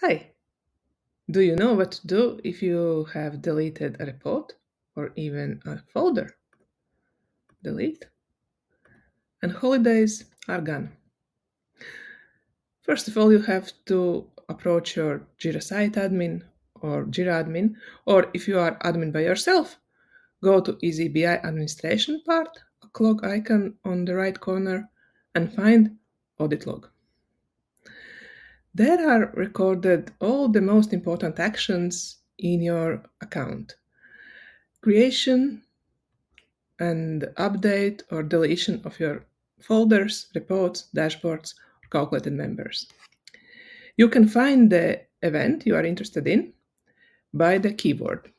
Hi, do you know what to do if you have deleted a report or even a folder? Delete, and holidays are gone. First of all, you have to approach your Jira site admin or Jira admin, or if you are admin by yourself, go to eazyBI administration part, a clock icon on the right corner, and find audit log. There are recorded all the most important actions in your account. Creation, and update or deletion of your folders, reports, dashboards, or calculated members. You can find the event you are interested in by the keyword.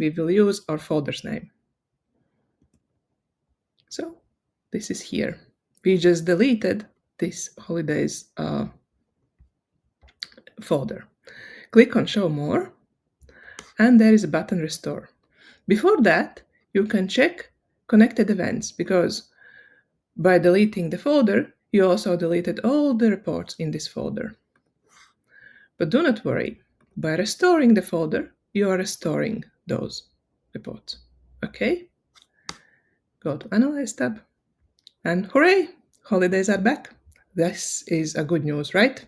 We will use our folder's name. So this is here. We just deleted this holidays folder. Click on show more, and there is a button restore. Before that, you can check connected events because by deleting the folder, you also deleted all the reports in this folder. But do not worry, by restoring the folder, you are restoring those reports. Okay? Go to Analyze tab, and hooray! Holidays are back. This is a good news, right?